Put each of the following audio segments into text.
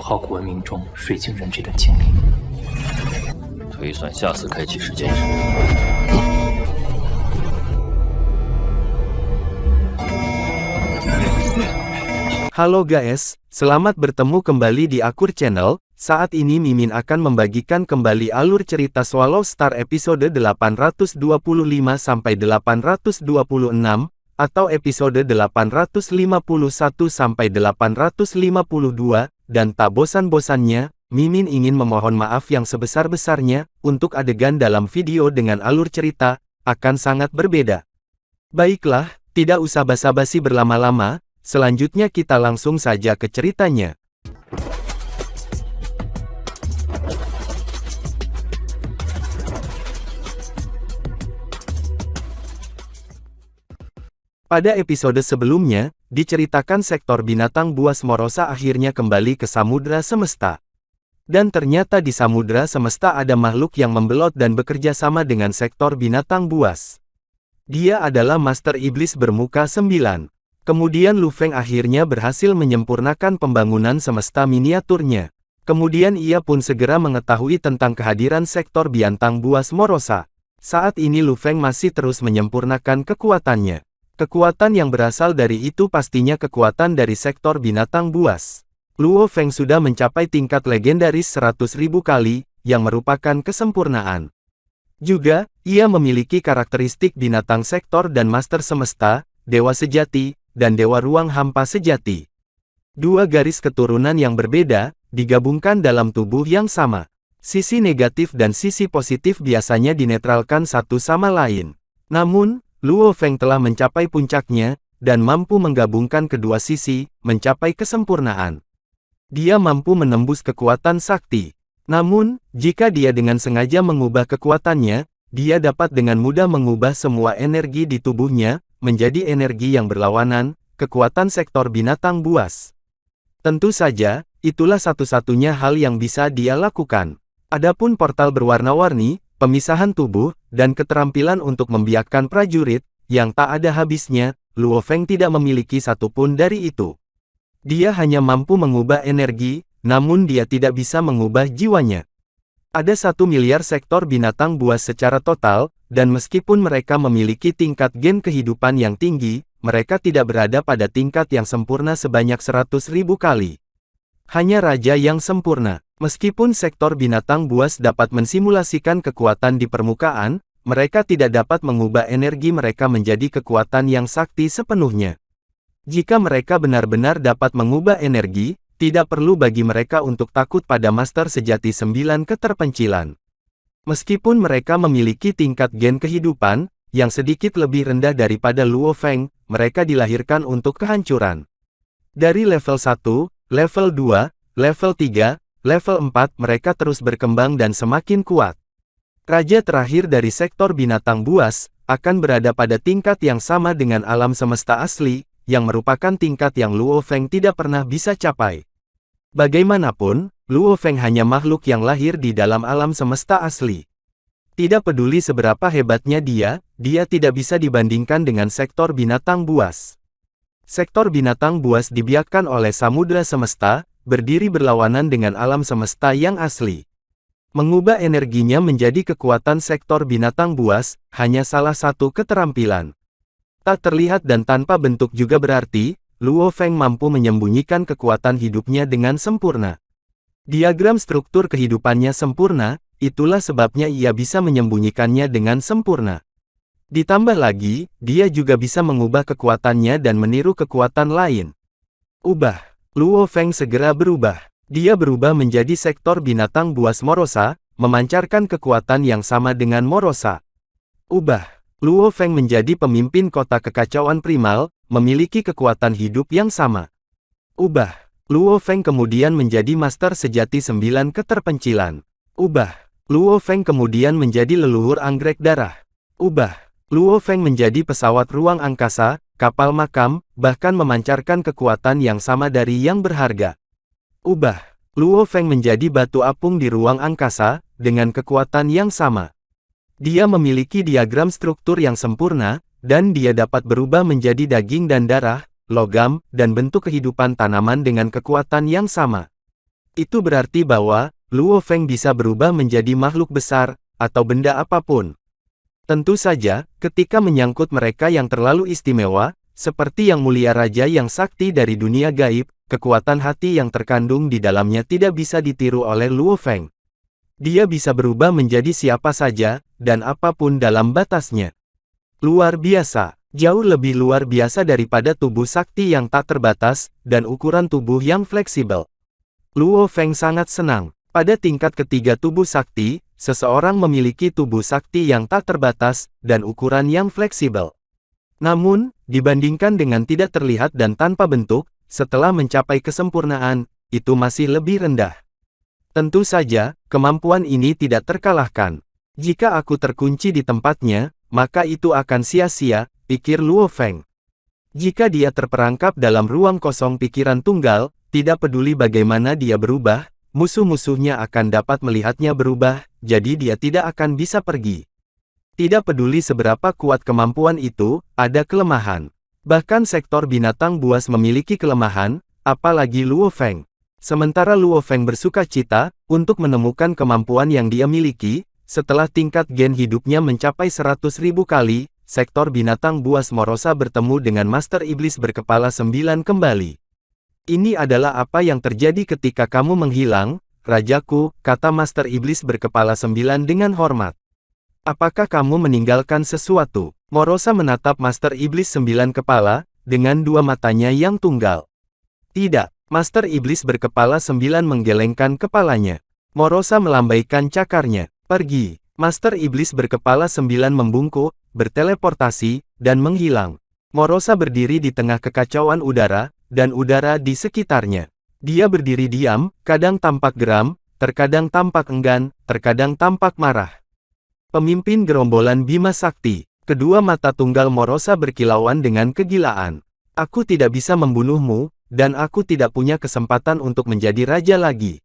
考古文明中水晶人这段经历。推算下次开启时间时，Halo guys, selamat bertemu kembali di Akur Channel. Saat ini Mimin akan membagikan kembali alur cerita Swallow Star episode 825 sampai 826 atau episode 851 sampai 852 dan tak bosan-bosannya, Mimin ingin memohon maaf yang sebesar-besarnya untuk adegan dalam video dengan alur cerita akan sangat berbeda. Baiklah, tidak usah basa-basi berlama-lama. Selanjutnya kita langsung saja ke ceritanya. Pada episode sebelumnya, diceritakan sektor binatang buas Morosa akhirnya kembali ke Samudra Semesta. Dan ternyata di Samudra Semesta ada makhluk yang membelot dan bekerja sama dengan sektor binatang buas. Dia adalah Master Iblis bermuka 9. Kemudian Lu Feng akhirnya berhasil menyempurnakan pembangunan semesta miniaturnya. Kemudian ia pun segera mengetahui tentang kehadiran sektor binatang buas Morosa. Saat ini Lu Feng masih terus menyempurnakan kekuatannya. Kekuatan yang berasal dari itu pastinya kekuatan dari sektor binatang buas. Luo Feng sudah mencapai tingkat legendaris 100.000 kali, yang merupakan kesempurnaan. Juga, ia memiliki karakteristik binatang sektor dan master semesta, dewa sejati, dan dewa ruang hampa sejati. Dua garis keturunan yang berbeda, digabungkan dalam tubuh yang sama. Sisi negatif dan sisi positif biasanya dinetralkan satu sama lain. Namun, Luo Feng telah mencapai puncaknya, dan mampu menggabungkan kedua sisi, mencapai kesempurnaan. Dia mampu menembus kekuatan sakti. Namun, jika dia dengan sengaja mengubah kekuatannya, dia dapat dengan mudah mengubah semua energi di tubuhnya, menjadi energi yang berlawanan, kekuatan sektor binatang buas. Tentu saja, itulah satu-satunya hal yang bisa dia lakukan. Adapun portal berwarna-warni, pemisahan tubuh, dan keterampilan untuk membiakkan prajurit, yang tak ada habisnya, Luo Feng tidak memiliki satupun dari itu. Dia hanya mampu mengubah energi, namun dia tidak bisa mengubah jiwanya. Ada 1 miliar sektor binatang buas secara total, dan meskipun mereka memiliki tingkat gen kehidupan yang tinggi, mereka tidak berada pada tingkat yang sempurna sebanyak 100.000 kali. Hanya raja yang sempurna. Meskipun sektor binatang buas dapat mensimulasikan kekuatan di permukaan, mereka tidak dapat mengubah energi mereka menjadi kekuatan yang sakti sepenuhnya. Jika mereka benar-benar dapat mengubah energi, tidak perlu bagi mereka untuk takut pada master sejati 9 keterpencilan. Meskipun mereka memiliki tingkat gen kehidupan, yang sedikit lebih rendah daripada Luo Feng, mereka dilahirkan untuk kehancuran. Dari level 1, level 2, level 3, level 4 mereka terus berkembang dan semakin kuat. Raja terakhir dari sektor binatang buas, akan berada pada tingkat yang sama dengan alam semesta asli, yang merupakan tingkat yang Luo Feng tidak pernah bisa capai. Bagaimanapun, Luo Feng hanya makhluk yang lahir di dalam alam semesta asli. Tidak peduli seberapa hebatnya dia tidak bisa dibandingkan dengan sektor binatang buas. Sektor binatang buas dibiakkan oleh samudra semesta, berdiri berlawanan dengan alam semesta yang asli. Mengubah energinya menjadi kekuatan sektor binatang buas, hanya salah satu keterampilan. Tak terlihat dan tanpa bentuk juga berarti, Luo Feng mampu menyembunyikan kekuatan hidupnya dengan sempurna. Diagram struktur kehidupannya sempurna, itulah sebabnya ia bisa menyembunyikannya dengan sempurna. Ditambah lagi, dia juga bisa mengubah kekuatannya dan meniru kekuatan lain. Ubah. Luo Feng segera berubah. Dia berubah menjadi sektor binatang buas Morosa, memancarkan kekuatan yang sama dengan Morosa. Ubah. Luo Feng menjadi pemimpin kota kekacauan primal, memiliki kekuatan hidup yang sama. Ubah. Luo Feng kemudian menjadi master sejati 9 keterpencilan. Ubah. Luo Feng kemudian menjadi leluhur anggrek darah. Ubah. Luo Feng menjadi pesawat ruang angkasa, kapal makam, bahkan memancarkan kekuatan yang sama dari yang berharga. Ubah. Luo Feng menjadi batu apung di ruang angkasa, dengan kekuatan yang sama. Dia memiliki diagram struktur yang sempurna, dan dia dapat berubah menjadi daging dan darah, logam, dan bentuk kehidupan tanaman dengan kekuatan yang sama. Itu berarti bahwa Luo Feng bisa berubah menjadi makhluk besar, atau benda apapun. Tentu saja, ketika menyangkut mereka yang terlalu istimewa, seperti Yang Mulia Raja yang sakti dari dunia gaib, kekuatan hati yang terkandung di dalamnya tidak bisa ditiru oleh Luo Feng. Dia bisa berubah menjadi siapa saja, dan apapun dalam batasnya. Luar biasa, jauh lebih luar biasa daripada tubuh sakti yang tak terbatas, dan ukuran tubuh yang fleksibel. Luo Feng sangat senang. Pada tingkat ketiga tubuh sakti, seseorang memiliki tubuh sakti yang tak terbatas, dan ukuran yang fleksibel. Namun, dibandingkan dengan tidak terlihat dan tanpa bentuk, setelah mencapai kesempurnaan, itu masih lebih rendah. Tentu saja, kemampuan ini tidak terkalahkan. Jika aku terkunci di tempatnya, maka itu akan sia-sia, pikir Luo Feng. Jika dia terperangkap dalam ruang kosong pikiran tunggal, tidak peduli bagaimana dia berubah, musuh-musuhnya akan dapat melihatnya berubah, jadi dia tidak akan bisa pergi. Tidak peduli seberapa kuat kemampuan itu, ada kelemahan. Bahkan sektor binatang buas memiliki kelemahan, apalagi Luo Feng. Sementara Luo Feng bersuka cita untuk menemukan kemampuan yang dia miliki, setelah tingkat gen hidupnya mencapai 100.000 kali, sektor binatang buas Morosa bertemu dengan Master Iblis berkepala 9 kembali. Ini adalah apa yang terjadi ketika kamu menghilang, Rajaku, kata Master Iblis berkepala 9 dengan hormat. Apakah kamu meninggalkan sesuatu? Morosa menatap Master Iblis 9 kepala, dengan dua matanya yang tunggal. Tidak, Master Iblis berkepala 9 menggelengkan kepalanya. Morosa melambaikan cakarnya. Pergi. Master Iblis berkepala 9 membungkuk, berteleportasi, dan menghilang. Morosa berdiri di tengah kekacauan udara, dan udara di sekitarnya. Dia berdiri diam, kadang tampak geram, terkadang tampak enggan, terkadang tampak marah. Pemimpin gerombolan Bima Sakti. Kedua mata tunggal Morosa berkilauan dengan kegilaan. Aku tidak bisa membunuhmu, dan aku tidak punya kesempatan untuk menjadi raja lagi.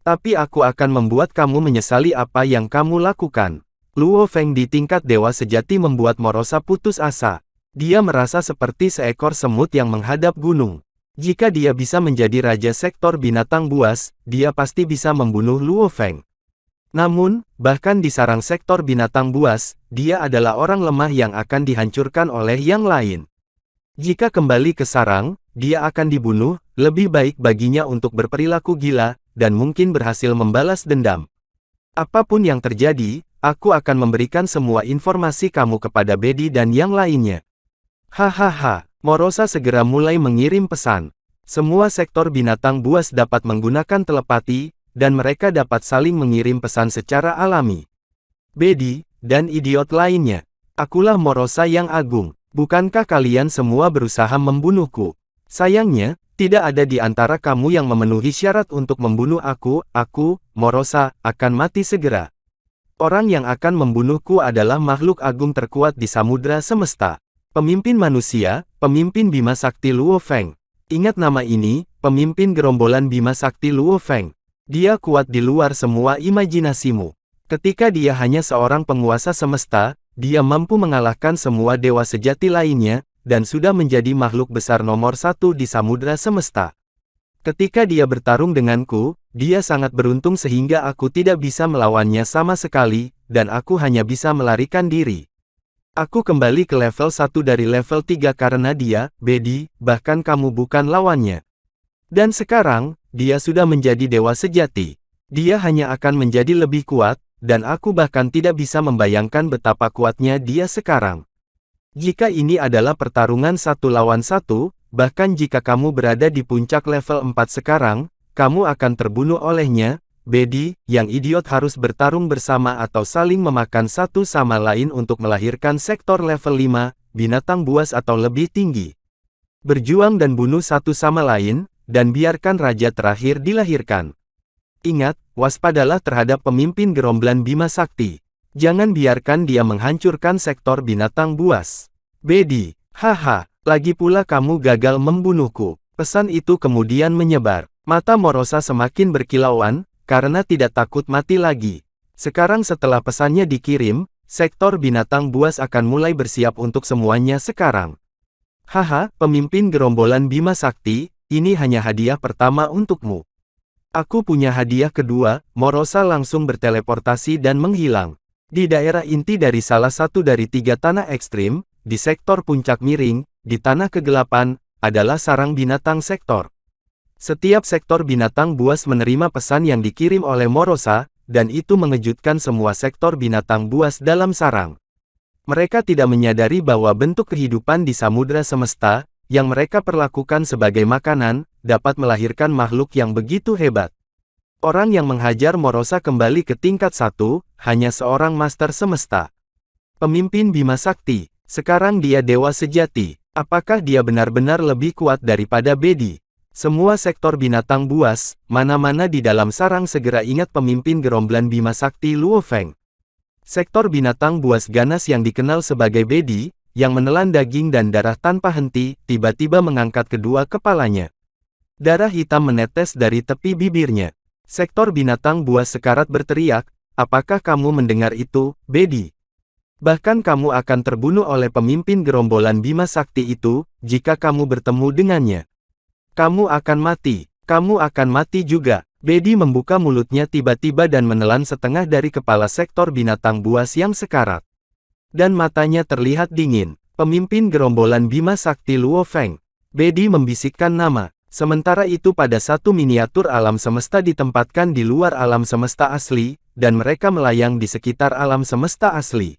Tapi aku akan membuat kamu menyesali apa yang kamu lakukan. Luo Feng di tingkat dewa sejati membuat Morosa putus asa. Dia merasa seperti seekor semut yang menghadap gunung. Jika dia bisa menjadi raja sektor binatang buas, dia pasti bisa membunuh Luo Feng. Namun, bahkan di sarang sektor binatang buas, dia adalah orang lemah yang akan dihancurkan oleh yang lain. Jika kembali ke sarang, dia akan dibunuh, lebih baik baginya untuk berperilaku gila, dan mungkin berhasil membalas dendam. Apapun yang terjadi, aku akan memberikan semua informasi kamu kepada Bedi dan yang lainnya. Hahaha, Morosa segera mulai mengirim pesan. Semua sektor binatang buas dapat menggunakan telepati, dan mereka dapat saling mengirim pesan secara alami. Bedi, dan idiot lainnya. Akulah Morosa yang agung. Bukankah kalian semua berusaha membunuhku? Sayangnya, tidak ada di antara kamu yang memenuhi syarat untuk membunuh aku, Morosa, akan mati segera. Orang yang akan membunuhku adalah makhluk agung terkuat di samudra semesta. Pemimpin manusia, pemimpin Bima Sakti Luo Feng. Ingat nama ini, pemimpin gerombolan Bima Sakti Luo Feng. Dia kuat di luar semua imajinasimu. Ketika dia hanya seorang penguasa semesta, dia mampu mengalahkan semua dewa sejati lainnya, dan sudah menjadi makhluk besar nomor 1 di samudra semesta. Ketika dia bertarung denganku, dia sangat beruntung sehingga aku tidak bisa melawannya sama sekali, dan aku hanya bisa melarikan diri. Aku kembali ke level 1 dari level 3 karena dia, Bedi, bahkan kamu bukan lawannya. Dan sekarang, dia sudah menjadi dewa sejati. Dia hanya akan menjadi lebih kuat, dan aku bahkan tidak bisa membayangkan betapa kuatnya dia sekarang. Jika ini adalah pertarungan 1 lawan 1, bahkan jika kamu berada di puncak level 4 sekarang, kamu akan terbunuh olehnya. Bedi, yang idiot harus bertarung bersama atau saling memakan satu sama lain untuk melahirkan sektor level 5, binatang buas atau lebih tinggi. Berjuang dan bunuh satu sama lain, dan biarkan raja terakhir dilahirkan. Ingat, waspadalah terhadap pemimpin gerombolan Bima Sakti. Jangan biarkan dia menghancurkan sektor binatang buas. Bedi, haha, lagi pula kamu gagal membunuhku. Pesan itu kemudian menyebar. Mata Morosa semakin berkilauan, karena tidak takut mati lagi. Sekarang setelah pesannya dikirim, sektor binatang buas akan mulai bersiap untuk semuanya sekarang. Haha, pemimpin gerombolan Bima Sakti, ini hanya hadiah pertama untukmu. Aku punya hadiah kedua. Morosa langsung berteleportasi dan menghilang. Di daerah inti dari salah satu dari 3 tanah ekstrim, di sektor puncak miring, di tanah kegelapan, adalah sarang binatang sektor. Setiap sektor binatang buas menerima pesan yang dikirim oleh Morosa, dan itu mengejutkan semua sektor binatang buas dalam sarang. Mereka tidak menyadari bahwa bentuk kehidupan di samudra semesta, yang mereka perlakukan sebagai makanan, dapat melahirkan makhluk yang begitu hebat. Orang yang menghajar Morosa kembali ke tingkat 1, hanya seorang master semesta. Pemimpin Bima Sakti, sekarang dia dewa sejati. Apakah dia benar-benar lebih kuat daripada Bedi? Semua sektor binatang buas, mana-mana di dalam sarang segera ingat pemimpin gerombolan Bima Sakti Luo Feng. Sektor binatang buas ganas yang dikenal sebagai Bedi, yang menelan daging dan darah tanpa henti, tiba-tiba mengangkat kedua kepalanya. Darah hitam menetes dari tepi bibirnya. Sektor binatang buas sekarat berteriak, "Apakah kamu mendengar itu, Bedi? Bahkan kamu akan terbunuh oleh pemimpin gerombolan Bima Sakti itu, jika kamu bertemu dengannya. Kamu akan mati juga." Bedi membuka mulutnya tiba-tiba dan menelan setengah dari kepala sektor binatang buas yang sekarat. Dan matanya terlihat dingin. Pemimpin gerombolan Bima Sakti Luo Feng. Bedi membisikkan nama. Sementara itu pada satu miniatur alam semesta ditempatkan di luar alam semesta asli, dan mereka melayang di sekitar alam semesta asli.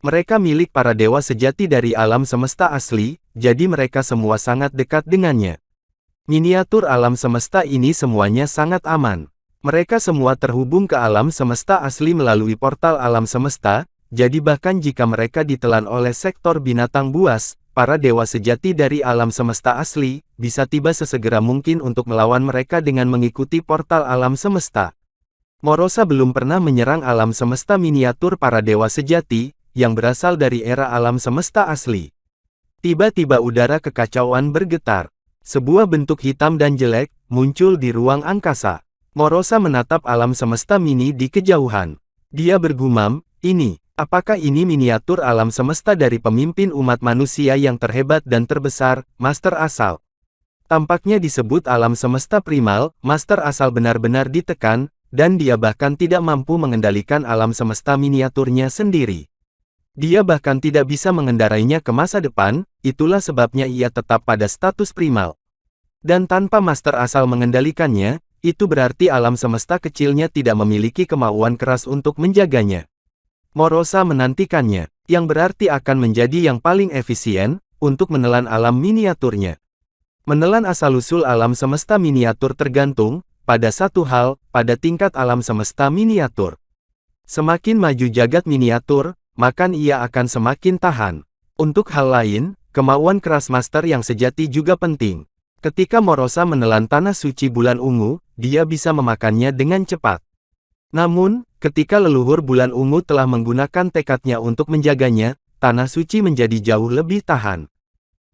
Mereka milik para dewa sejati dari alam semesta asli, jadi mereka semua sangat dekat dengannya. Miniatur alam semesta ini semuanya sangat aman. Mereka semua terhubung ke alam semesta asli melalui portal alam semesta, jadi bahkan jika mereka ditelan oleh sektor binatang buas, para dewa sejati dari alam semesta asli, bisa tiba sesegera mungkin untuk melawan mereka dengan mengikuti portal alam semesta. Morosa belum pernah menyerang alam semesta miniatur para dewa sejati, yang berasal dari era alam semesta asli. Tiba-tiba udara kekacauan bergetar. Sebuah bentuk hitam dan jelek, muncul di ruang angkasa. Morosa menatap alam semesta mini di kejauhan. Dia bergumam, apakah ini miniatur alam semesta dari pemimpin umat manusia yang terhebat dan terbesar, Master Asal? Tampaknya disebut alam semesta primal, Master Asal benar-benar ditekan, dan dia bahkan tidak mampu mengendalikan alam semesta miniaturnya sendiri. Dia bahkan tidak bisa mengendarainya ke masa depan, itulah sebabnya ia tetap pada status primal. Dan tanpa Master Asal mengendalikannya, itu berarti alam semesta kecilnya tidak memiliki kemauan keras untuk menjaganya. Morosa menantikannya, yang berarti akan menjadi yang paling efisien, untuk menelan alam miniaturnya. Menelan asal-usul alam semesta miniatur tergantung, pada satu hal, pada tingkat alam semesta miniatur. Semakin maju jagat miniatur, maka ia akan semakin tahan. Untuk hal lain, kemauan keras master yang sejati juga penting. Ketika Morosa menelan tanah suci bulan ungu, dia bisa memakannya dengan cepat. Namun, ketika leluhur bulan ungu telah menggunakan tekadnya untuk menjaganya, tanah suci menjadi jauh lebih tahan.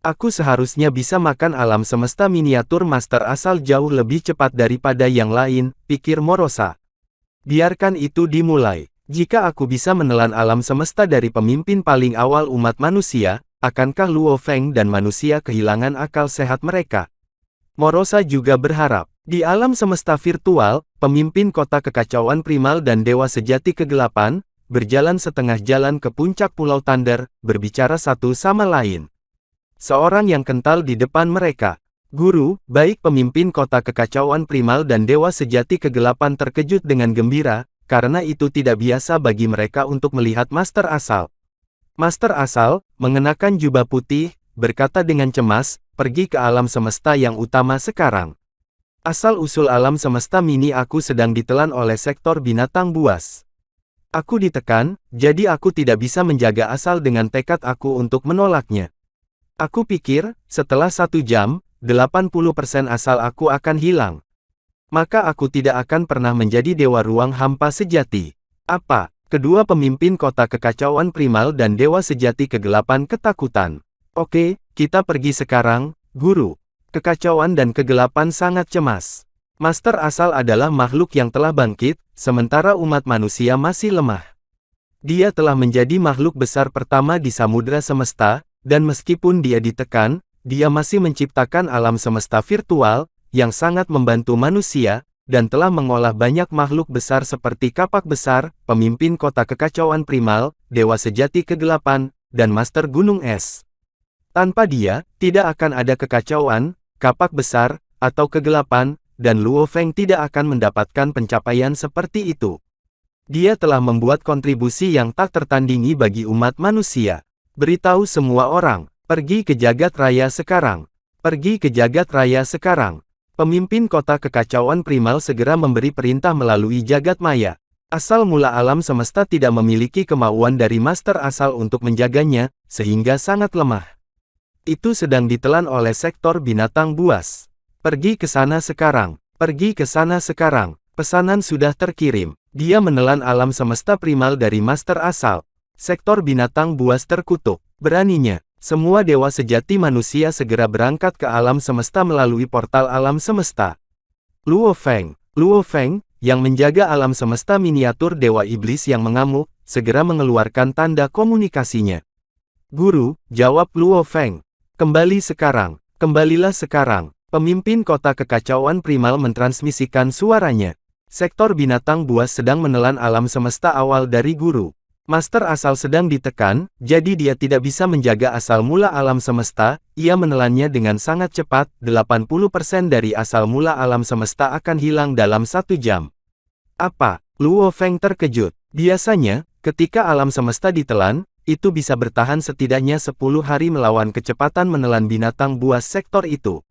Aku seharusnya bisa makan alam semesta miniatur master asal jauh lebih cepat daripada yang lain, pikir Morosa. Biarkan itu dimulai. Jika aku bisa menelan alam semesta dari pemimpin paling awal umat manusia, akankah Luo Feng dan manusia kehilangan akal sehat mereka? Morosa juga berharap. Di alam semesta virtual, pemimpin kota kekacauan primal dan dewa sejati kegelapan, berjalan setengah jalan ke puncak Pulau Thunder, berbicara satu sama lain. Seorang yang kental di depan mereka. Guru, baik pemimpin kota kekacauan primal dan dewa sejati kegelapan terkejut dengan gembira, karena itu tidak biasa bagi mereka untuk melihat Master Asal. Master Asal, mengenakan jubah putih, berkata dengan cemas, pergi ke alam semesta yang utama sekarang. Asal-usul alam semesta mini aku sedang ditelan oleh sektor binatang buas. Aku ditekan, jadi aku tidak bisa menjaga Asal dengan tekad aku untuk menolaknya. Aku pikir, setelah 1 jam, 80% Asal aku akan hilang. Maka aku tidak akan pernah menjadi dewa ruang hampa sejati. Apa? Kedua pemimpin kota kekacauan primal dan dewa sejati kegelapan ketakutan. Oke, kita pergi sekarang, guru. Kekacauan dan kegelapan sangat cemas. Master Asal adalah makhluk yang telah bangkit, sementara umat manusia masih lemah. Dia telah menjadi makhluk besar pertama di samudra semesta, dan meskipun dia ditekan, dia masih menciptakan alam semesta virtual, yang sangat membantu manusia, dan telah mengolah banyak makhluk besar seperti Kapak Besar, pemimpin kota kekacauan primal, Dewa Sejati ke-8, dan Master Gunung Es. Tanpa dia, tidak akan ada kekacauan, Kapak Besar, atau kegelapan, dan Luo Feng tidak akan mendapatkan pencapaian seperti itu. Dia telah membuat kontribusi yang tak tertandingi bagi umat manusia. Beritahu semua orang, pergi ke jagat raya sekarang. Pergi ke jagat raya sekarang. Pemimpin kota kekacauan primal segera memberi perintah melalui jagat maya. Asal mula alam semesta tidak memiliki kemauan dari Master Asal untuk menjaganya, sehingga sangat lemah. Itu sedang ditelan oleh sektor binatang buas. Pergi ke sana sekarang. Pergi ke sana sekarang. Pesanan sudah terkirim. Dia menelan alam semesta primal dari Master Asal. Sektor binatang buas terkutuk. Beraninya, semua dewa sejati manusia segera berangkat ke alam semesta melalui portal alam semesta. Luo Feng, yang menjaga alam semesta miniatur dewa iblis yang mengamuk, segera mengeluarkan tanda komunikasinya. Guru, jawab Luo Feng. Kembali sekarang, kembalilah sekarang. Pemimpin kota kekacauan primal mentransmisikan suaranya. Sektor binatang buas sedang menelan alam semesta awal dari guru. Master Asal sedang ditekan, jadi dia tidak bisa menjaga asal mula alam semesta, ia menelannya dengan sangat cepat, 80% dari asal mula alam semesta akan hilang dalam 1 jam. Apa? Luo Feng terkejut. Biasanya, ketika alam semesta ditelan, itu bisa bertahan setidaknya 10 hari melawan kecepatan menelan binatang buas sektor itu.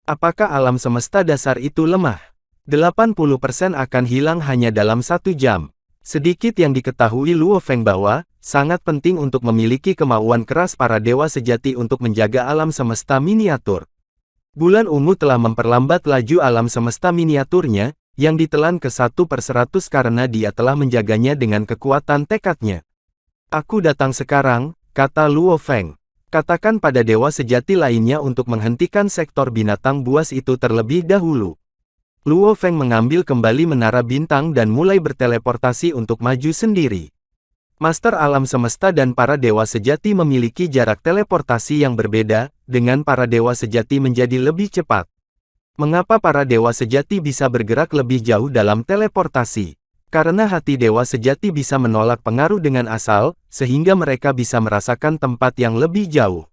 Apakah alam semesta dasar itu lemah? 80% akan hilang hanya dalam 1 jam. Sedikit yang diketahui Luo Feng bahwa, sangat penting untuk memiliki kemauan keras para dewa sejati untuk menjaga alam semesta miniatur. Bulan ungu telah memperlambat laju alam semesta miniaturnya, yang ditelan ke 1/100 karena dia telah menjaganya dengan kekuatan tekadnya. Aku datang sekarang, kata Luo Feng. Katakan pada dewa sejati lainnya untuk menghentikan sektor binatang buas itu terlebih dahulu. Luo Feng mengambil kembali menara bintang dan mulai berteleportasi untuk maju sendiri. Master alam semesta dan para dewa sejati memiliki jarak teleportasi yang berbeda, dengan para dewa sejati menjadi lebih cepat. Mengapa para dewa sejati bisa bergerak lebih jauh dalam teleportasi? Karena hati dewa sejati bisa menolak pengaruh dengan asal, sehingga mereka bisa merasakan tempat yang lebih jauh.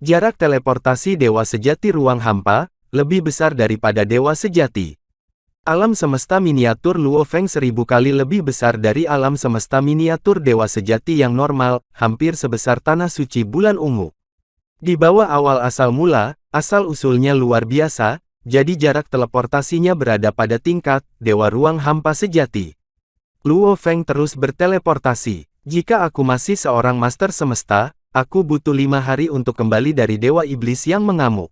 Jarak teleportasi dewa sejati ruang hampa, lebih besar daripada dewa sejati. Alam semesta miniatur Luo Feng 1000 kali lebih besar dari alam semesta miniatur dewa sejati yang normal, hampir sebesar tanah suci bulan ungu. Di bawah awal asal mula, asal usulnya luar biasa, jadi jarak teleportasinya berada pada tingkat dewa ruang hampa sejati. Luo Feng terus berteleportasi. Jika aku masih seorang master semesta, aku butuh 5 hari untuk kembali dari dewa iblis yang mengamuk.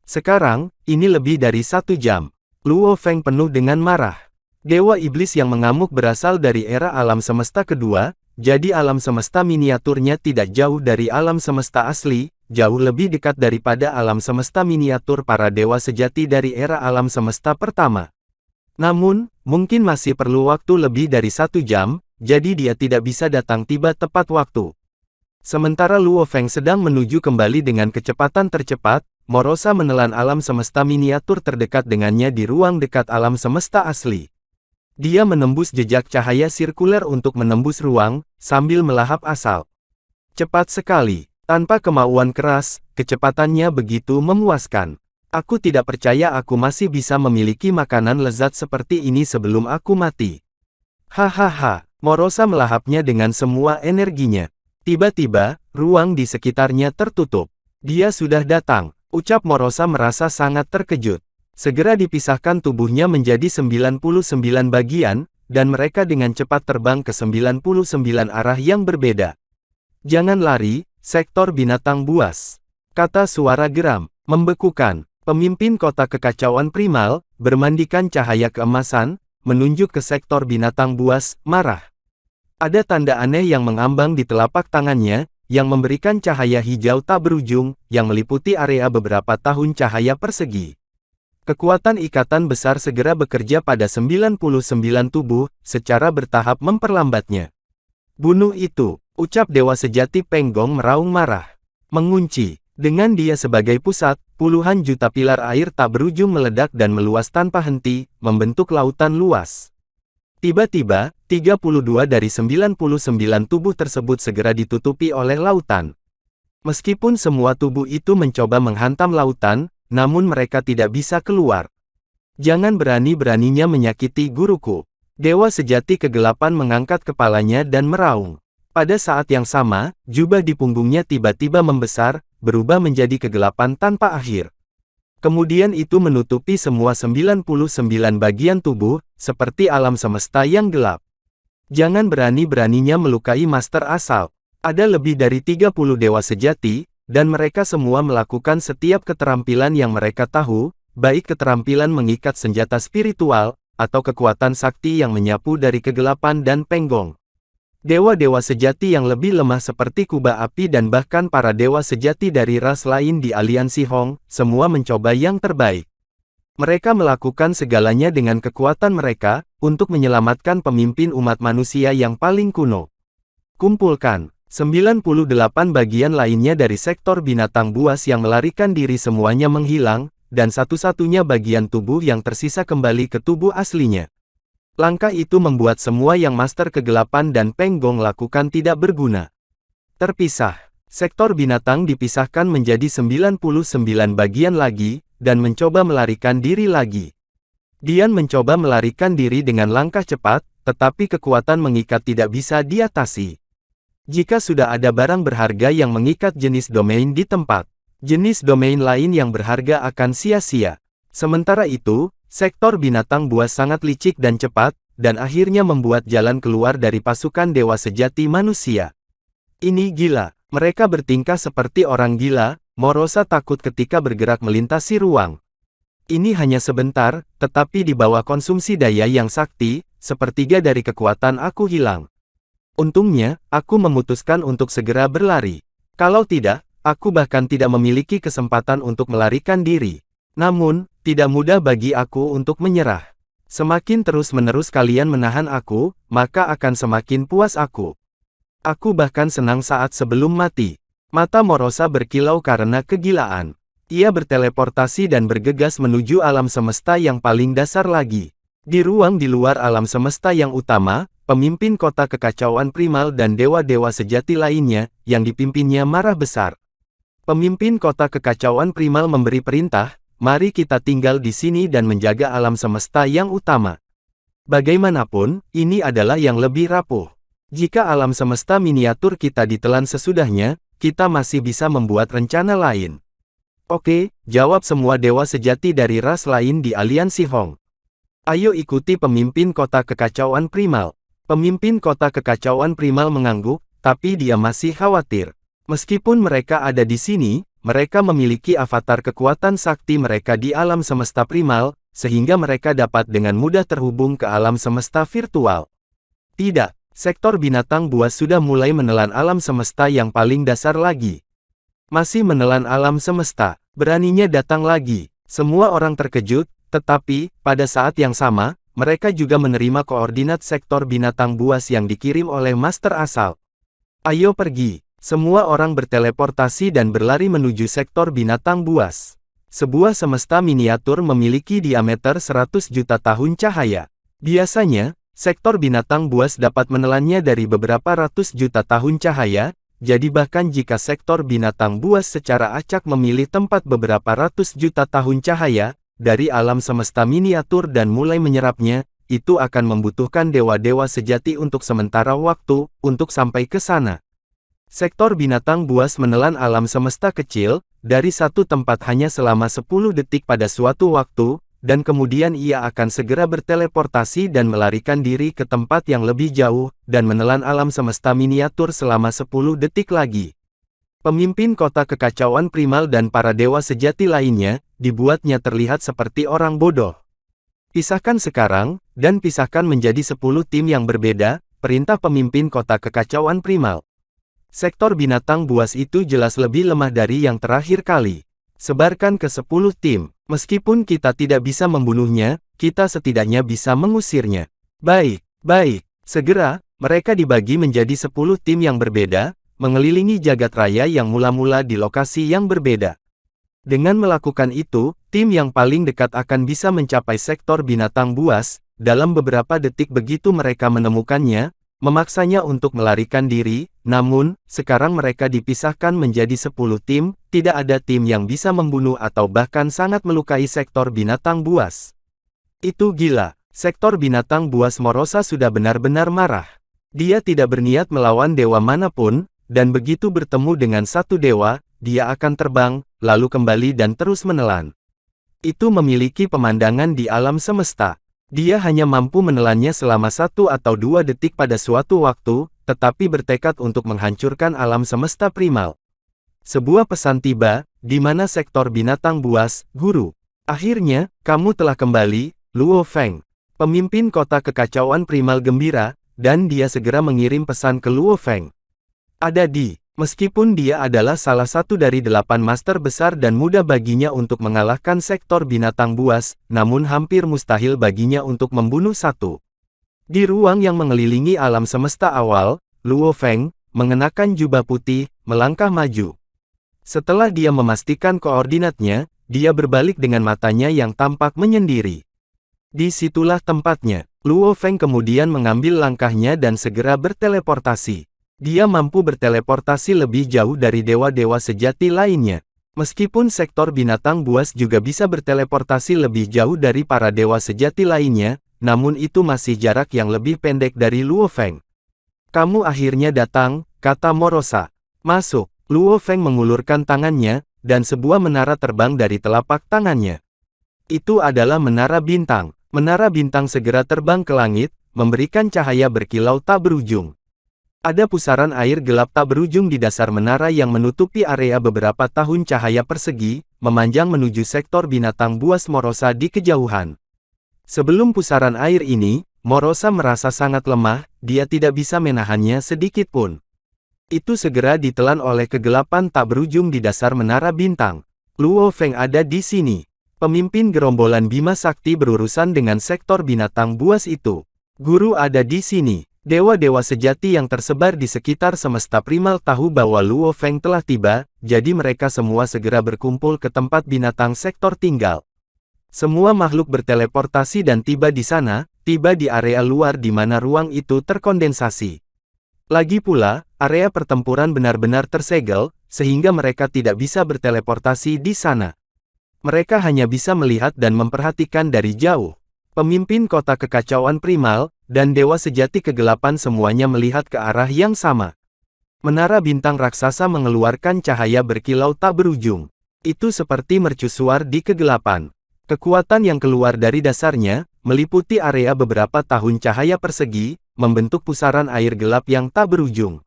Sekarang, ini lebih dari 1 jam. Luo Feng penuh dengan marah. Dewa iblis yang mengamuk berasal dari era alam semesta kedua, jadi alam semesta miniaturnya tidak jauh dari alam semesta asli, jauh lebih dekat daripada alam semesta miniatur para dewa sejati dari era alam semesta pertama. Namun, mungkin masih perlu waktu lebih dari 1 jam, jadi dia tidak bisa datang tiba tepat waktu. Sementara Luo Feng sedang menuju kembali dengan kecepatan tercepat, Morosa menelan alam semesta miniatur terdekat dengannya di ruang dekat alam semesta asli. Dia menembus jejak cahaya sirkuler untuk menembus ruang, sambil melahap asal. Cepat sekali, tanpa kemauan keras, kecepatannya begitu memuaskan. Aku tidak percaya aku masih bisa memiliki makanan lezat seperti ini sebelum aku mati. Hahaha, Morosa melahapnya dengan semua energinya. Tiba-tiba, ruang di sekitarnya tertutup. Dia sudah datang. Ucap Morosa merasa sangat terkejut. Segera dipisahkan tubuhnya menjadi 99 bagian, dan mereka dengan cepat terbang ke 99 arah yang berbeda. Jangan lari, sektor binatang buas. Kata suara geram, membekukan. Pemimpin kota kekacauan primal, bermandikan cahaya keemasan, menunjuk ke sektor binatang buas, marah. Ada tanda aneh yang mengambang di telapak tangannya, yang memberikan cahaya hijau tak berujung, yang meliputi area beberapa tahun cahaya persegi. Kekuatan ikatan besar segera bekerja pada 99 tubuh, secara bertahap memperlambatnya. Bunuh itu, ucap dewa sejati Penggong meraung marah. Mengunci, Dengan dia sebagai pusat, puluhan juta pilar air tak berujung meledak dan meluas tanpa henti, membentuk lautan luas. Tiba-tiba, 32 dari 99 tubuh tersebut segera ditutupi oleh lautan. Meskipun semua tubuh itu mencoba menghantam lautan, namun mereka tidak bisa keluar. Jangan berani-beraninya menyakiti guruku. Dewa sejati kegelapan mengangkat kepalanya dan meraung. Pada saat yang sama, jubah di punggungnya tiba-tiba membesar, berubah menjadi kegelapan tanpa akhir. Kemudian itu menutupi semua 99 bagian tubuh, seperti alam semesta yang gelap. Jangan berani-beraninya melukai Master Asal. Ada lebih dari 30 dewa sejati, dan mereka semua melakukan setiap keterampilan yang mereka tahu, baik keterampilan mengikat senjata spiritual, atau kekuatan sakti yang menyapu dari kegelapan dan penggong. Dewa-dewa sejati yang lebih lemah seperti Kuba Api dan bahkan para dewa sejati dari ras lain di aliansi Hong, semua mencoba yang terbaik. Mereka melakukan segalanya dengan kekuatan mereka, untuk menyelamatkan pemimpin umat manusia yang paling kuno. Kumpulkan 98 bagian lainnya dari sektor binatang buas yang melarikan diri semuanya menghilang, dan satu-satunya bagian tubuh yang tersisa kembali ke tubuh aslinya. Langkah itu membuat semua yang Master Kegelapan dan Penggong lakukan tidak berguna. Terpisah. Sektor binatang dipisahkan menjadi 99 bagian lagi, dan mencoba melarikan diri lagi. Dian mencoba melarikan diri dengan langkah cepat, tetapi kekuatan mengikat tidak bisa diatasi. Jika sudah ada barang berharga yang mengikat jenis domain di tempat, jenis domain lain yang berharga akan sia-sia. Sementara itu, sektor binatang buas sangat licik dan cepat, dan akhirnya membuat jalan keluar dari pasukan dewa sejati manusia. Ini gila, mereka bertingkah seperti orang gila, Morosa takut ketika bergerak melintasi ruang. Ini hanya sebentar, tetapi di bawah konsumsi daya yang sakti, sepertiga dari kekuatan aku hilang. Untungnya, aku memutuskan untuk segera berlari. Kalau tidak, aku bahkan tidak memiliki kesempatan untuk melarikan diri. Namun, tidak mudah bagi aku untuk menyerah. Semakin terus-menerus kalian menahan aku, maka akan semakin puas aku. Aku bahkan senang saat sebelum mati. Mata Morosa berkilau karena kegilaan. Ia berteleportasi dan bergegas menuju alam semesta yang paling dasar lagi. Di ruang di luar alam semesta yang utama, pemimpin kota kekacauan primal dan dewa-dewa sejati lainnya, yang dipimpinnya marah besar. Pemimpin kota kekacauan primal memberi perintah, mari kita tinggal di sini dan menjaga alam semesta yang utama. Bagaimanapun, ini adalah yang lebih rapuh. Jika alam semesta miniatur kita ditelan sesudahnya, kita masih bisa membuat rencana lain. Oke, jawab semua dewa sejati dari ras lain di aliansi Hong. Ayo ikuti pemimpin kota kekacauan primal. Pemimpin kota kekacauan primal mengangguk, tapi dia masih khawatir. Meskipun mereka ada di sini, mereka memiliki avatar kekuatan sakti mereka di alam semesta primal, sehingga mereka dapat dengan mudah terhubung ke alam semesta virtual. Tidak, sektor binatang buas sudah mulai menelan alam semesta yang paling dasar lagi. Masih menelan alam semesta, beraninya datang lagi. Semua orang terkejut, tetapi, pada saat yang sama, mereka juga menerima koordinat sektor binatang buas yang dikirim oleh Master Asal. Ayo pergi. Semua orang berteleportasi dan berlari menuju sektor binatang buas. Sebuah semesta miniatur memiliki diameter 100 juta tahun cahaya. Biasanya, sektor binatang buas dapat menelannya dari beberapa ratus juta tahun cahaya, jadi bahkan jika sektor binatang buas secara acak memilih tempat beberapa ratus juta tahun cahaya, dari alam semesta miniatur dan mulai menyerapnya, itu akan membutuhkan dewa-dewa sejati untuk sementara waktu, untuk sampai ke sana. Sektor binatang buas menelan alam semesta kecil, dari satu tempat hanya selama 10 detik pada suatu waktu, dan kemudian ia akan segera berteleportasi dan melarikan diri ke tempat yang lebih jauh, dan menelan alam semesta miniatur selama 10 detik lagi. Pemimpin kota kekacauan primal dan para dewa sejati lainnya, dibuatnya terlihat seperti orang bodoh. Pisahkan sekarang, dan pisahkan menjadi 10 tim yang berbeda, perintah pemimpin kota kekacauan primal. Sektor binatang buas itu jelas lebih lemah dari yang terakhir kali. Sebarkan ke 10 tim. Meskipun kita tidak bisa membunuhnya, kita setidaknya bisa mengusirnya. Baik, baik. Segera, mereka dibagi menjadi 10 tim yang berbeda. mengelilingi jagat raya yang mula-mula di lokasi yang berbeda. Dengan melakukan itu, tim yang paling dekat akan bisa mencapai sektor binatang buas. Dalam beberapa detik begitu mereka menemukannya, memaksanya untuk melarikan diri. Namun, sekarang mereka dipisahkan menjadi 10 tim, tidak ada tim yang bisa membunuh atau bahkan sangat melukai sektor binatang buas. Itu gila, sektor binatang buas Morosa sudah benar-benar marah. Dia tidak berniat melawan dewa manapun, dan begitu bertemu dengan satu dewa, dia akan terbang, lalu kembali dan terus menelan. Itu memiliki pemandangan di alam semesta. Dia hanya mampu menelannya selama 1 atau 2 detik pada suatu waktu, tetapi bertekad untuk menghancurkan alam semesta primal. Sebuah pesan tiba, di mana sektor binatang buas, guru. Akhirnya, kamu telah kembali, Luo Feng. Pemimpin kota kekacauan primal gembira, dan dia segera mengirim pesan ke Luo Feng. Ada di, meskipun dia adalah salah satu dari 8 master besar dan mudah baginya untuk mengalahkan sektor binatang buas, namun hampir mustahil baginya untuk membunuh satu. Di ruang yang mengelilingi alam semesta awal, Luo Feng, mengenakan jubah putih, melangkah maju. Setelah dia memastikan koordinatnya, dia berbalik dengan matanya yang tampak menyendiri. Disitulah tempatnya. Luo Feng kemudian mengambil langkahnya dan segera berteleportasi. Dia mampu berteleportasi lebih jauh dari dewa-dewa sejati lainnya. Meskipun sektor binatang buas juga bisa berteleportasi lebih jauh dari para dewa sejati lainnya, namun itu masih jarak yang lebih pendek dari Luo Feng. Kamu akhirnya datang, kata Morosa. Masuk. Luo Feng mengulurkan tangannya, dan sebuah menara terbang dari telapak tangannya. Itu adalah menara bintang. Menara bintang segera terbang ke langit, memberikan cahaya berkilau tak berujung. Ada pusaran air gelap tak berujung di dasar menara yang menutupi area beberapa tahun cahaya persegi, memanjang menuju sektor binatang buas Morosa di kejauhan. Sebelum pusaran air ini, Morosa merasa sangat lemah, dia tidak bisa menahannya sedikit pun. Itu segera ditelan oleh kegelapan tak berujung di dasar menara bintang. Luo Feng ada di sini. Pemimpin gerombolan Bima Sakti berurusan dengan sektor binatang buas itu. Guru ada di sini. Dewa-dewa sejati yang tersebar di sekitar semesta primal tahu bahwa Luo Feng telah tiba, jadi mereka semua segera berkumpul ke tempat binatang sektor tinggal. Semua makhluk berteleportasi dan tiba di sana, tiba di area luar di mana ruang itu terkondensasi. Lagi pula, area pertempuran benar-benar tersegel, sehingga mereka tidak bisa berteleportasi di sana. Mereka hanya bisa melihat dan memperhatikan dari jauh. Pemimpin kota kekacauan primal, dan dewa sejati kegelapan semuanya melihat ke arah yang sama. Menara bintang raksasa mengeluarkan cahaya berkilau tak berujung. Itu seperti mercusuar di kegelapan. Kekuatan yang keluar dari dasarnya, meliputi area beberapa tahun cahaya persegi, membentuk pusaran air gelap yang tak berujung.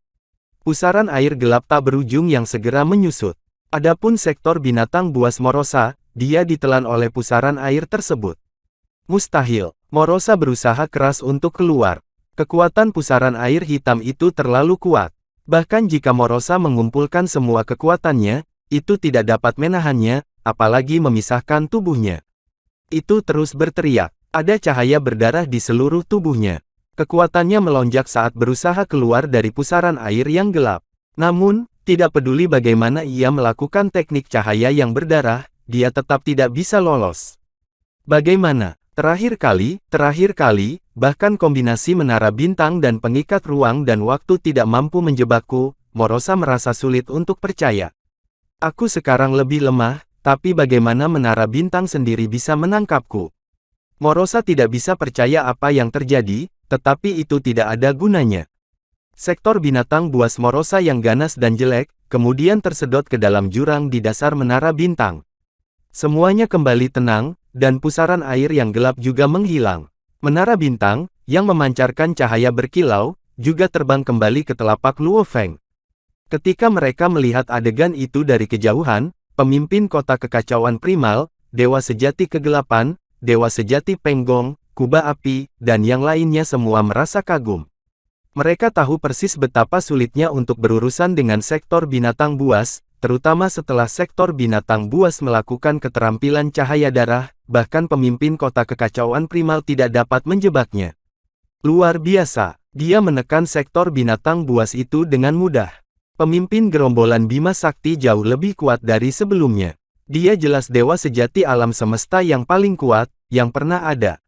Pusaran air gelap tak berujung yang segera menyusut. Adapun sektor binatang buas Morosa, dia ditelan oleh pusaran air tersebut. Mustahil. Morosa berusaha keras untuk keluar. Kekuatan pusaran air hitam itu terlalu kuat. Bahkan jika Morosa mengumpulkan semua kekuatannya, itu tidak dapat menahannya, apalagi memisahkan tubuhnya. Itu terus berteriak. Ada cahaya berdarah di seluruh tubuhnya. Kekuatannya melonjak saat berusaha keluar dari pusaran air yang gelap. Namun, tidak peduli bagaimana ia melakukan teknik cahaya yang berdarah, dia tetap tidak bisa lolos. Bagaimana? Terakhir kali, bahkan kombinasi menara bintang dan pengikat ruang dan waktu tidak mampu menjebakku, Morosa merasa sulit untuk percaya. Aku sekarang lebih lemah, tapi bagaimana menara bintang sendiri bisa menangkapku? Morosa tidak bisa percaya apa yang terjadi, tetapi itu tidak ada gunanya. Sektor binatang buas Morosa yang ganas dan jelek, kemudian tersedot ke dalam jurang di dasar menara bintang. Semuanya kembali tenang, dan pusaran air yang gelap juga menghilang. Menara bintang, yang memancarkan cahaya berkilau, juga terbang kembali ke telapak Luo Feng. Ketika mereka melihat adegan itu dari kejauhan, pemimpin kota kekacauan primal, dewa sejati kegelapan, dewa sejati Penggong, kubah api, dan yang lainnya semua merasa kagum. Mereka tahu persis betapa sulitnya untuk berurusan dengan sektor binatang buas, terutama setelah sektor binatang buas melakukan keterampilan cahaya darah, bahkan pemimpin kota kekacauan primal tidak dapat menjebaknya. Luar biasa, dia menekan sektor binatang buas itu dengan mudah. Pemimpin gerombolan Bima Sakti jauh lebih kuat dari sebelumnya. Dia jelas dewa sejati alam semesta yang paling kuat, yang pernah ada.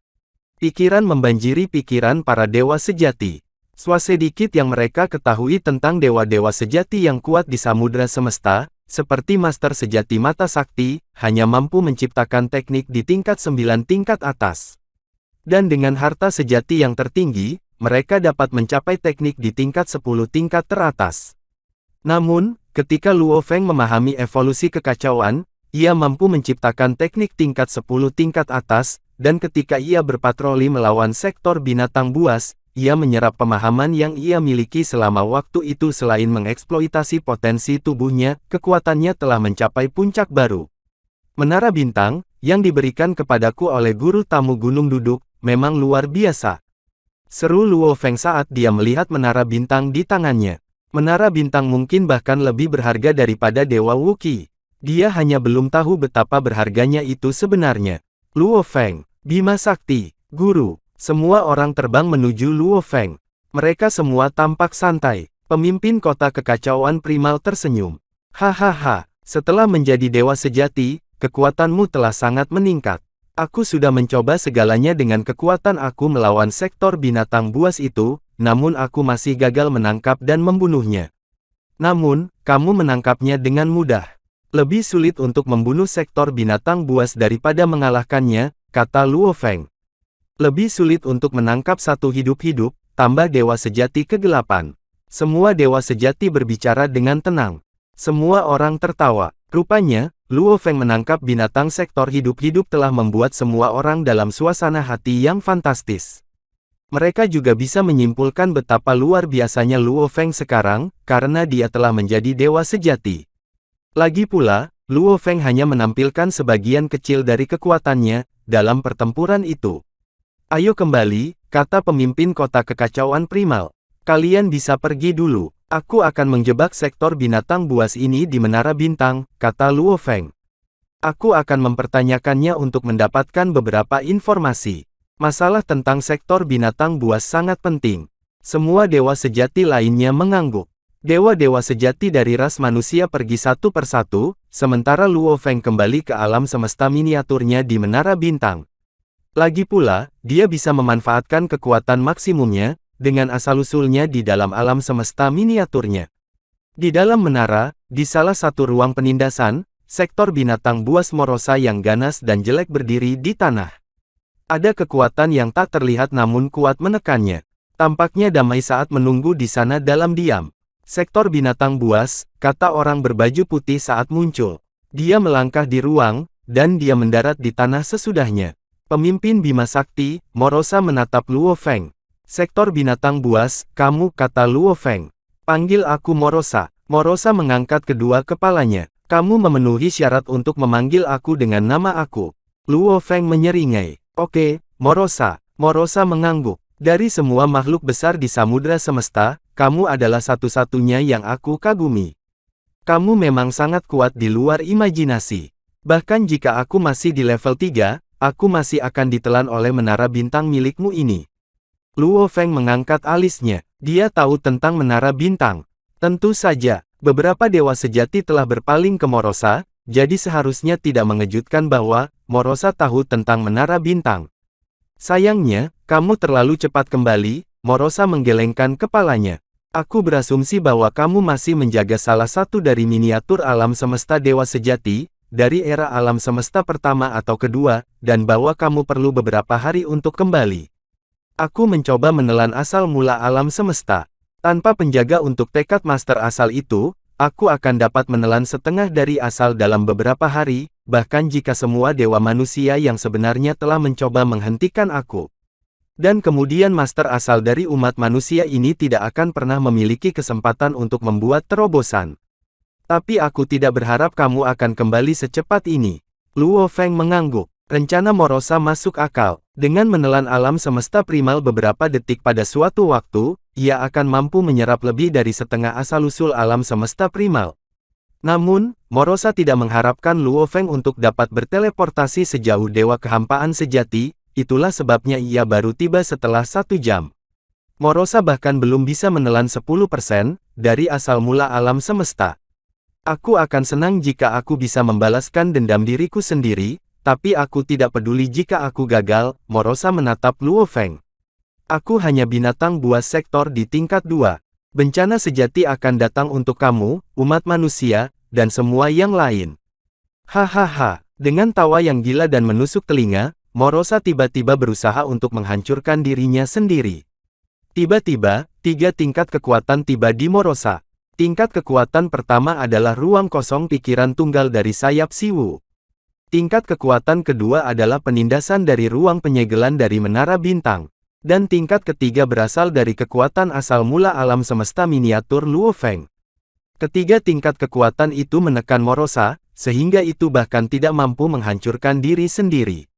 Pikiran membanjiri pikiran para dewa sejati. Sedikit yang mereka ketahui tentang dewa-dewa sejati yang kuat di samudra semesta, seperti Master Sejati Mata Sakti, hanya mampu menciptakan teknik di tingkat 9 tingkat atas. Dan dengan harta sejati yang tertinggi, mereka dapat mencapai teknik di tingkat 10 tingkat teratas. Namun, ketika Luo Feng memahami evolusi kekacauan, ia mampu menciptakan teknik tingkat 10 tingkat atas, dan ketika ia berpatroli melawan sektor binatang buas, ia menyerap pemahaman yang ia miliki selama waktu itu. Selain mengeksploitasi potensi tubuhnya, kekuatannya telah mencapai puncak baru. Menara bintang, yang diberikan kepadaku oleh guru tamu Gunung Duduk, memang luar biasa. Seru Luo Feng saat dia melihat menara bintang di tangannya. Menara bintang mungkin bahkan lebih berharga daripada Dewa Wuqi. Dia hanya belum tahu betapa berharganya itu sebenarnya. Luo Feng, Bima Sakti, Guru, semua orang terbang menuju Luo Feng. Mereka semua tampak santai. Pemimpin kota kekacauan primal tersenyum. Hahaha, setelah menjadi dewa sejati, kekuatanmu telah sangat meningkat. Aku sudah mencoba segalanya dengan kekuatan aku melawan sektor binatang buas itu, namun aku masih gagal menangkap dan membunuhnya. Namun, kamu menangkapnya dengan mudah. Lebih sulit untuk membunuh sektor binatang buas daripada mengalahkannya, kata Luo Feng. Lebih sulit untuk menangkap satu hidup-hidup, tambah dewa sejati kegelapan. Semua dewa sejati berbicara dengan tenang. Semua orang tertawa. Rupanya, Luo Feng menangkap binatang sektor hidup-hidup telah membuat semua orang dalam suasana hati yang fantastis. Mereka juga bisa menyimpulkan betapa luar biasanya Luo Feng sekarang, karena dia telah menjadi dewa sejati. Lagi pula, Luo Feng hanya menampilkan sebagian kecil dari kekuatannya, dalam pertempuran itu. Ayo kembali, kata pemimpin kota kekacauan primal. Kalian bisa pergi dulu. Aku akan menjebak sektor binatang buas ini di menara bintang, kata Luo Feng. Aku akan mempertanyakannya untuk mendapatkan beberapa informasi. Masalah tentang sektor binatang buas sangat penting. Semua dewa sejati lainnya mengangguk. Dewa-dewa sejati dari ras manusia pergi satu persatu, sementara Luo Feng kembali ke alam semesta miniaturnya di menara bintang. Lagi pula, dia bisa memanfaatkan kekuatan maksimumnya, dengan asal-usulnya di dalam alam semesta miniaturnya. Di dalam menara, di salah satu ruang penindasan, sektor binatang buas Morosa yang ganas dan jelek berdiri di tanah. Ada kekuatan yang tak terlihat namun kuat menekannya. Tampaknya damai saat menunggu di sana dalam diam. Sektor binatang buas, kata orang berbaju putih saat muncul. Dia melangkah di ruang, dan dia mendarat di tanah sesudahnya. Pemimpin Bima Sakti, Morosa menatap Luo Feng. Sektor binatang buas, kamu, kata Luo Feng. Panggil aku Morosa. Morosa mengangkat kedua kepalanya. Kamu memenuhi syarat untuk memanggil aku dengan nama aku. Luo Feng menyeringai. Oke, Morosa. Morosa mengangguk. Dari semua makhluk besar di samudra semesta, kamu adalah satu-satunya yang aku kagumi. Kamu memang sangat kuat di luar imajinasi. Bahkan jika aku masih di level 3, aku masih akan ditelan oleh menara bintang milikmu ini. Luo Feng mengangkat alisnya. Dia tahu tentang menara bintang. Tentu saja, beberapa dewa sejati telah berpaling ke Morosa, jadi seharusnya tidak mengejutkan bahwa Morosa tahu tentang menara bintang. Sayangnya, kamu terlalu cepat kembali, Morosa menggelengkan kepalanya. Aku berasumsi bahwa kamu masih menjaga salah satu dari miniatur alam semesta dewa sejati, dari era alam semesta pertama atau kedua, dan bahwa kamu perlu beberapa hari untuk kembali. Aku mencoba menelan asal mula alam semesta. Tanpa penjaga untuk tekad master asal itu, aku akan dapat menelan setengah dari asal dalam beberapa hari, bahkan jika semua dewa manusia yang sebenarnya telah mencoba menghentikan aku. Dan kemudian master asal dari umat manusia ini tidak akan pernah memiliki kesempatan untuk membuat terobosan. Tapi aku tidak berharap kamu akan kembali secepat ini. Luo Feng mengangguk. Rencana Morosa masuk akal. Dengan menelan alam semesta primal beberapa detik pada suatu waktu, ia akan mampu menyerap lebih dari setengah asal-usul alam semesta primal. Namun, Morosa tidak mengharapkan Luo Feng untuk dapat berteleportasi sejauh dewa kehampaan sejati, itulah sebabnya ia baru tiba setelah 1 jam. Morosa bahkan belum bisa menelan 10% dari asal mula alam semesta. Aku akan senang jika aku bisa membalaskan dendam diriku sendiri, tapi aku tidak peduli jika aku gagal, Morosa menatap Luo Feng. Aku hanya binatang buas sektor di tingkat 2. Bencana sejati akan datang untuk kamu, umat manusia, dan semua yang lain. Hahaha, dengan tawa yang gila dan menusuk telinga, Morosa tiba-tiba berusaha untuk menghancurkan dirinya sendiri. Tiba-tiba, 3 tingkat kekuatan tiba di Morosa. Tingkat kekuatan pertama adalah ruang kosong pikiran tunggal dari sayap Siwu. Tingkat kekuatan kedua adalah penindasan dari ruang penyegelan dari menara bintang. Dan tingkat ketiga berasal dari kekuatan asal mula alam semesta miniatur Luo Feng. Ketiga tingkat kekuatan itu menekan Morosa, sehingga itu bahkan tidak mampu menghancurkan diri sendiri.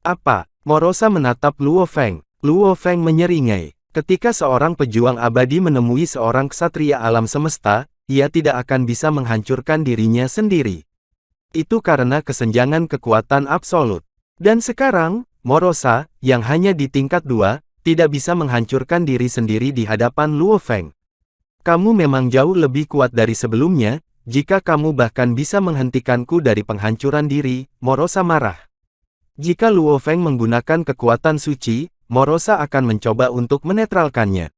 Apa? Morosa menatap Luo Feng. Luo Feng menyeringai. Ketika seorang pejuang abadi menemui seorang ksatria alam semesta, ia tidak akan bisa menghancurkan dirinya sendiri. Itu karena kesenjangan kekuatan absolut. Dan sekarang, Morosa, yang hanya di tingkat 2, tidak bisa menghancurkan diri sendiri di hadapan Luo Feng. Kamu memang jauh lebih kuat dari sebelumnya, jika kamu bahkan bisa menghentikanku dari penghancuran diri, Morosa marah. Jika Luo Feng menggunakan kekuatan suci, Morosa akan mencoba untuk menetralkannya.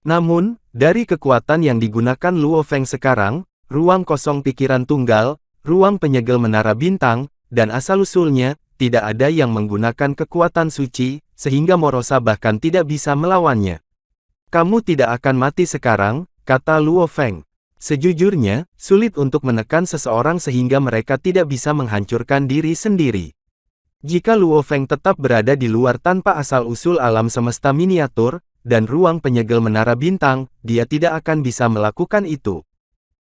Namun, dari kekuatan yang digunakan Luo Feng sekarang, ruang kosong pikiran tunggal, ruang penyegel menara bintang, dan asal-usulnya, tidak ada yang menggunakan kekuatan suci, sehingga Morosa bahkan tidak bisa melawannya. Kamu tidak akan mati sekarang, kata Luo Feng. Sejujurnya, sulit untuk menekan seseorang sehingga mereka tidak bisa menghancurkan diri sendiri. Jika Luo Feng tetap berada di luar tanpa asal-usul alam semesta miniatur, dan ruang penyegel menara bintang, dia tidak akan bisa melakukan itu.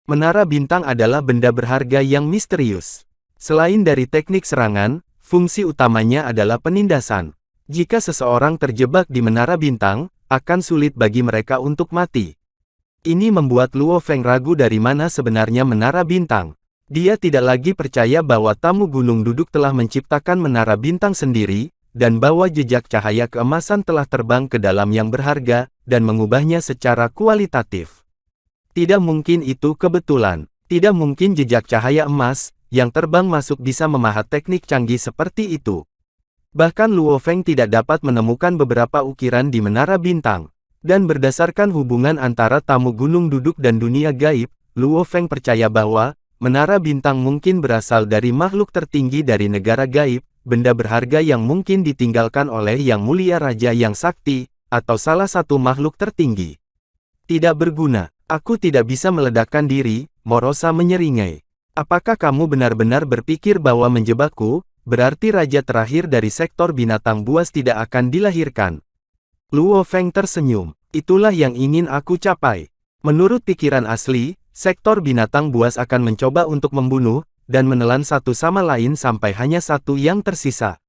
Menara bintang adalah benda berharga yang misterius. Selain dari teknik serangan, fungsi utamanya adalah penindasan. Jika seseorang terjebak di menara bintang, akan sulit bagi mereka untuk mati. Ini membuat Luo Feng ragu dari mana sebenarnya menara bintang. Dia tidak lagi percaya bahwa tamu gunung duduk telah menciptakan menara bintang sendiri, dan bahwa jejak cahaya keemasan telah terbang ke dalam yang berharga, dan mengubahnya secara kualitatif. Tidak mungkin itu kebetulan. Tidak mungkin jejak cahaya emas, yang terbang masuk bisa memahat teknik canggih seperti itu. Bahkan Luo Feng tidak dapat menemukan beberapa ukiran di menara bintang. Dan berdasarkan hubungan antara tamu gunung duduk dan dunia gaib, Luo Feng percaya bahwa menara bintang mungkin berasal dari makhluk tertinggi dari negara gaib, benda berharga yang mungkin ditinggalkan oleh Yang Mulia Raja yang Sakti, atau salah satu makhluk tertinggi. Tidak berguna, aku tidak bisa meledakkan diri, Morosa menyeringai. Apakah kamu benar-benar berpikir bahwa menjebakku, berarti raja terakhir dari sektor binatang buas tidak akan dilahirkan? Luo Feng tersenyum, itulah yang ingin aku capai. Menurut pikiran asli, sektor binatang buas akan mencoba untuk membunuh, dan menelan satu sama lain sampai hanya satu yang tersisa.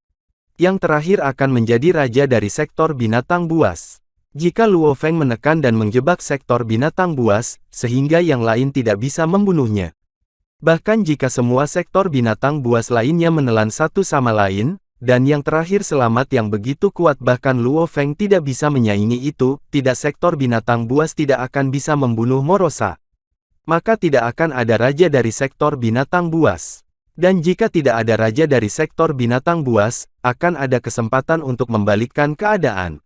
Yang terakhir akan menjadi raja dari sektor binatang buas. Jika Luo Feng menekan dan menjebak sektor binatang buas, sehingga yang lain tidak bisa membunuhnya. Bahkan jika semua sektor binatang buas lainnya menelan satu sama lain, dan yang terakhir selamat yang begitu kuat bahkan Luo Feng tidak bisa menyaingi itu, tidak sektor binatang buas tidak akan bisa membunuh Morosa. Maka tidak akan ada raja dari sektor binatang buas. Dan jika tidak ada raja dari sektor binatang buas, akan ada kesempatan untuk membalikkan keadaan.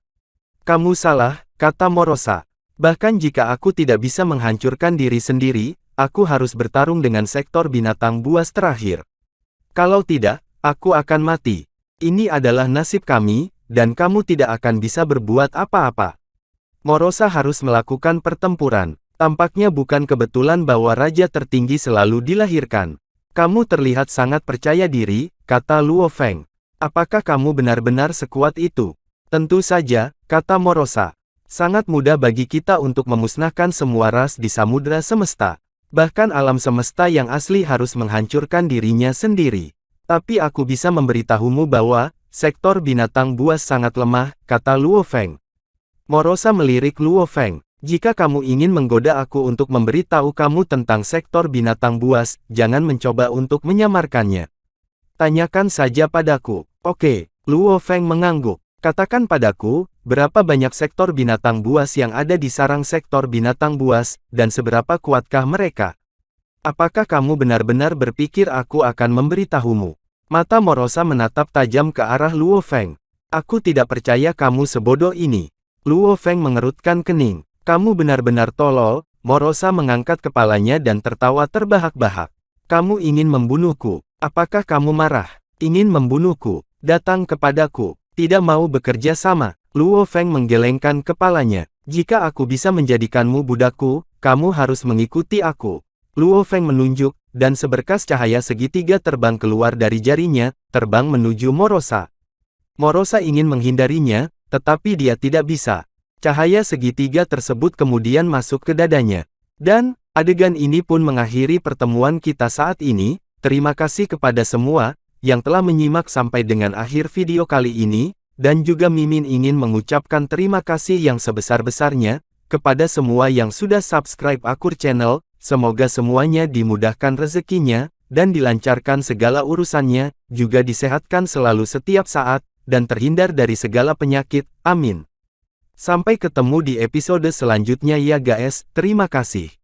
Kamu salah, kata Morosa. Bahkan jika aku tidak bisa menghancurkan diri sendiri, aku harus bertarung dengan sektor binatang buas terakhir. Kalau tidak, aku akan mati. Ini adalah nasib kami, dan kamu tidak akan bisa berbuat apa-apa. Morosa harus melakukan pertempuran. Tampaknya bukan kebetulan bahwa raja tertinggi selalu dilahirkan. Kamu terlihat sangat percaya diri, kata Luo Feng. Apakah kamu benar-benar sekuat itu? Tentu saja, kata Morosa. Sangat mudah bagi kita untuk memusnahkan semua ras di samudera semesta. Bahkan alam semesta yang asli harus menghancurkan dirinya sendiri. Tapi aku bisa memberitahumu bahwa sektor binatang buas sangat lemah, kata Luo Feng. Morosa melirik Luo Feng. Jika kamu ingin menggoda aku untuk memberitahu kamu tentang sektor binatang buas, jangan mencoba untuk menyamarkannya. Tanyakan saja padaku. Oke, Luo Feng mengangguk. Katakan padaku, Berapa banyak sektor binatang buas yang ada di sarang sektor binatang buas, dan seberapa kuatkah mereka? Apakah kamu benar-benar berpikir aku akan memberitahumu? Mata Morosa menatap tajam ke arah Luo Feng. Aku tidak percaya kamu sebodoh ini. Luo Feng mengerutkan kening. Kamu benar-benar tolol. Morosa mengangkat kepalanya dan tertawa terbahak-bahak. Kamu ingin membunuhku. Apakah kamu marah? Ingin membunuhku? Datang kepadaku. Tidak mau bekerja sama. Luo Feng menggelengkan kepalanya. Jika aku bisa menjadikanmu budakku, kamu harus mengikuti aku. Luo Feng menunjuk, dan seberkas cahaya segitiga terbang keluar dari jarinya, terbang menuju Morosa. Morosa ingin menghindarinya, tetapi dia tidak bisa. Cahaya segitiga tersebut kemudian masuk ke dadanya. Dan, adegan ini pun mengakhiri pertemuan kita saat ini. Terima kasih kepada semua yang telah menyimak sampai dengan akhir video kali ini. Dan juga Mimin ingin mengucapkan terima kasih yang sebesar-besarnya kepada semua yang sudah subscribe Akur Channel. Semoga semuanya dimudahkan rezekinya, dan dilancarkan segala urusannya, juga disehatkan selalu setiap saat, dan terhindar dari segala penyakit. Amin. Sampai ketemu di episode selanjutnya ya guys, terima kasih.